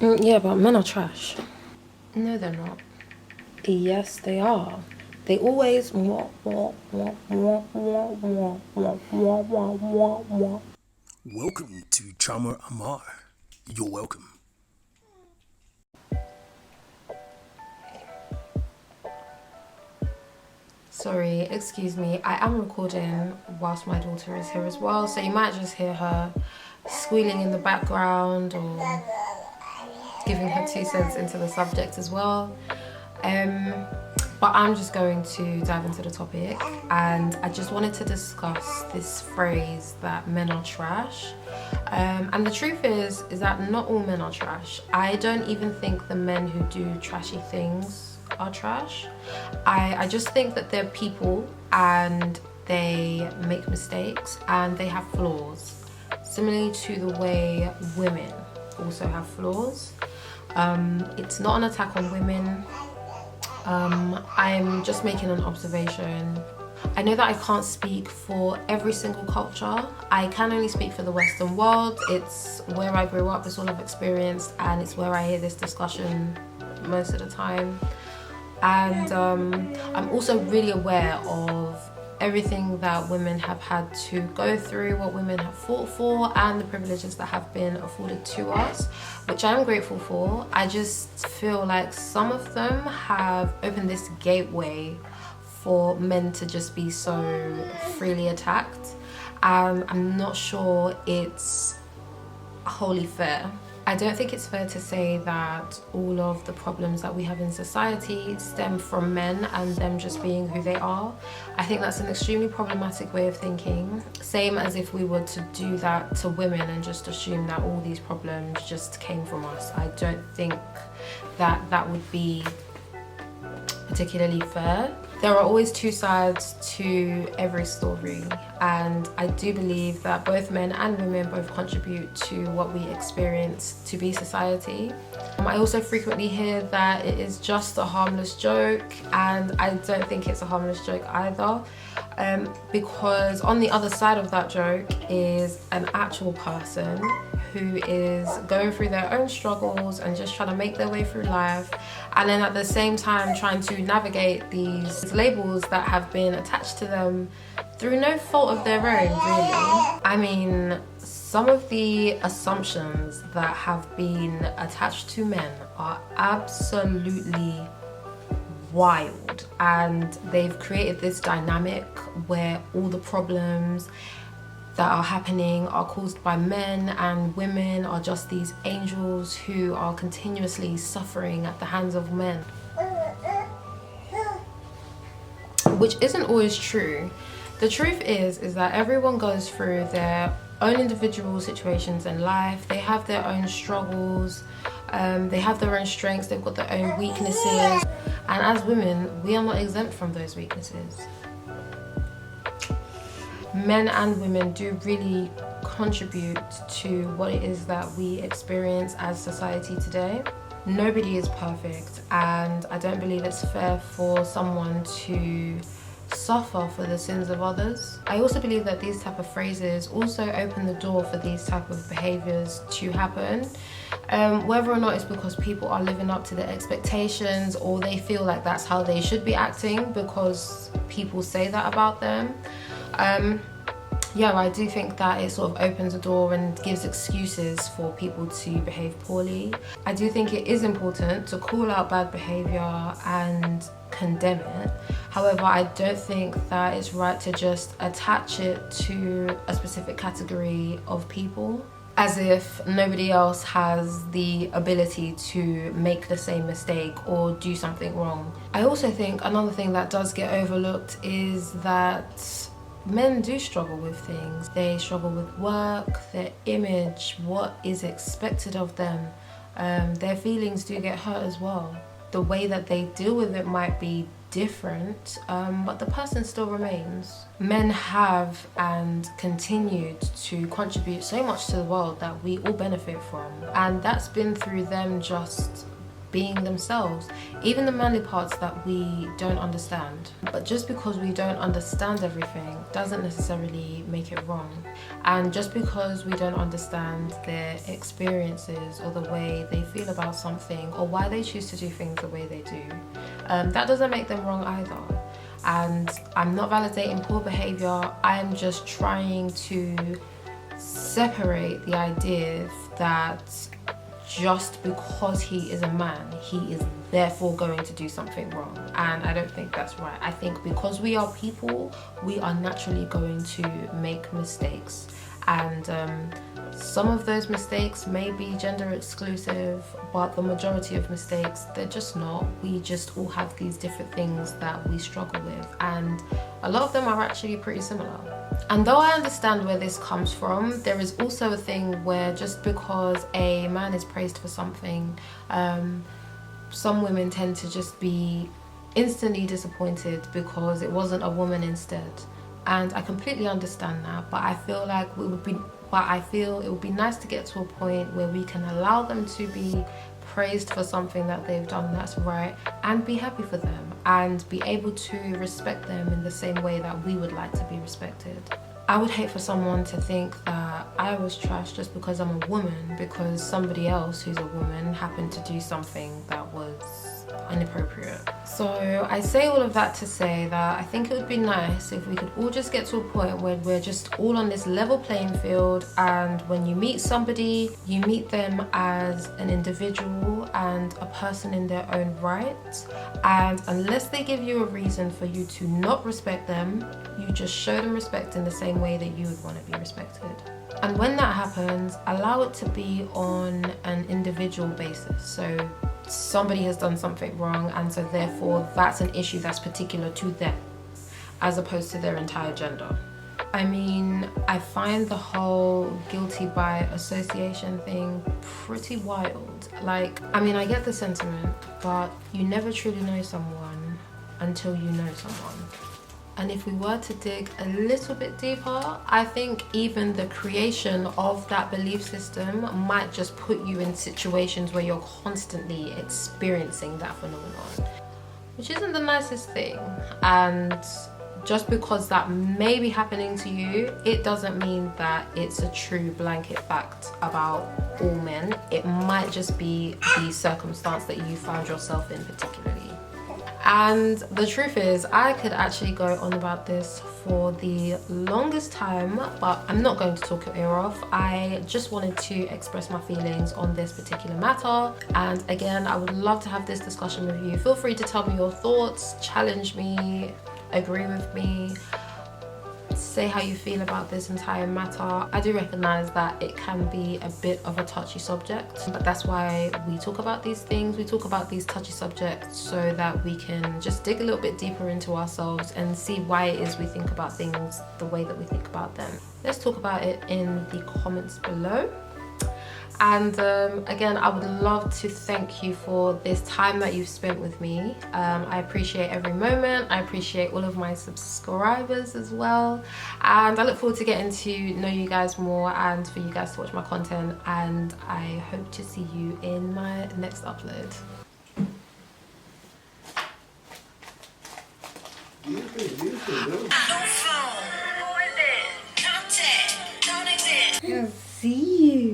Yeah, but men are trash. No, they're not. Yes, they are. They always Welcome to Chama Amar. You're welcome. Sorry, excuse me. I am recording whilst my daughter is here as well, so you might just hear her squealing in the background or giving her 2 cents into the subject as well. But I'm just going to dive into the topic, and I just wanted to discuss this phrase that men are trash. And the truth is that not all men are trash. I don't even think the men who do trashy things are trash. I just think that they're people and they make mistakes and they have flaws, similarly to the way women also have flaws. It's not an attack on women. I'm just making an observation. I know that I can't speak for every single culture. I can only speak for the Western world. It's where I grew up, it's all I've experienced, and it's where I hear this discussion most of the time. And I'm also really aware of everything that women have had to go through, what women have fought for, and the privileges that have been afforded to us, which I'm grateful for. I just feel like some of them have opened this gateway for men to just be so freely attacked. I'm not sure it's wholly fair. I don't think it's fair to say that all of the problems that we have in society stem from men and them just being who they are. I think that's an extremely problematic way of thinking. Same as if we were to do that to women and just assume that all these problems just came from us. I don't think that that would be particularly fair. There are always two sides to every story, and I do believe that both men and women both contribute to what we experience to be society. I also frequently hear that it is just a harmless joke, and I don't think it's a harmless joke either, because on the other side of that joke is an actual person who is going through their own struggles and just trying to make their way through life, and then at the same time trying to navigate these labels that have been attached to them through no fault of their own, really. I mean, some of the assumptions that have been attached to men are absolutely wild, and they've created this dynamic where all the problems that are happening are caused by men, and women are just these angels who are continuously suffering at the hands of men, which isn't always true. The truth is that everyone goes through their own individual situations in life. They have their own struggles, they have their own strengths, they've got their own weaknesses, and as women, we are not exempt from those weaknesses. Men and women do really contribute to what it is that we experience as society today. Nobody is perfect, and I don't believe it's fair for someone to suffer for the sins of others. I also believe that these type of phrases also open the door for these type of behaviors to happen, whether or not it's because people are living up to their expectations or they feel like that's how they should be acting because people say that about them. Yeah, I do think that it sort of opens a door and gives excuses for people to behave poorly. I do think it is important to call out bad behaviour and condemn it. However, I don't think that it's right to just attach it to a specific category of people, as if nobody else has the ability to make the same mistake or do something wrong. I also think another thing that does get overlooked is that men do struggle with things. They struggle with work, their image, what is expected of them. Their feelings do get hurt as well. The way that they deal with it might be different, but the person still remains. Men have and continued to contribute so much to the world that we all benefit from, and that's been through them just being themselves, even the manly parts that we don't understand. But just because we don't understand everything doesn't necessarily make it wrong. And just because we don't understand their experiences or the way they feel about something or why they choose to do things the way they do, that doesn't make them wrong either. And I'm not validating poor behavior. I'm just trying to separate the idea that just because he is a man, he is therefore going to do something wrong. And I don't think that's right. I think because we are people, we are naturally going to make mistakes. And some of those mistakes may be gender exclusive, but the majority of mistakes, they're just not. We just all have these different things that we struggle with, and a lot of them are actually pretty similar. And though I understand where this comes from, there is also a thing where just because a man is praised for something, some women tend to just be instantly disappointed because it wasn't a woman instead. And I completely understand that, but I feel like it would be nice to get to a point where we can allow them to be praised for something that they've done that's right, and be happy for them and be able to respect them in the same way that we would like to be respected. I would hate for someone to think that I was trash just because I'm a woman, because somebody else who's a woman happened to do something that was inappropriate. So I say all of that to say that I think it would be nice if we could all just get to a point where we're just all on this level playing field, and when you meet somebody, you meet them as an individual and a person in their own right, and unless they give you a reason for you to not respect them, you just show them respect in the same way that you would want to be respected. And when that happens, allow it to be on an individual basis. So somebody has done something wrong, and so therefore that's an issue that's particular to them as opposed to their entire gender. I mean, I find the whole guilty by association thing pretty wild. Like, I mean, I get the sentiment, but you never truly know someone until you know someone. And if we were to dig a little bit deeper, I think even the creation of that belief system might just put you in situations where you're constantly experiencing that phenomenon, which isn't the nicest thing. And just because that may be happening to you, it doesn't mean that it's a true blanket fact about all men. It might just be the circumstance that you found yourself in particularly. And the truth is, I could actually go on about this for the longest time, but I'm not going to talk your ear off. I just wanted to express my feelings on this particular matter. And again, I would love to have this discussion with you. Feel free to tell me your thoughts, challenge me, agree with me, say how you feel about this entire matter. I do recognize that it can be a bit of a touchy subject, but that's why we talk about these things. We talk about these touchy subjects so that we can just dig a little bit deeper into ourselves and see why it is we think about things the way that we think about them. Let's talk about it in the comments below. And again, I would love to thank you for this time that you've spent with me. I appreciate every moment. I appreciate all of my subscribers as well. And I look forward to getting to know you guys more and for you guys to watch my content. And I hope to see you in my next upload. No phone. Who is it? Contact. Don't exist. See you.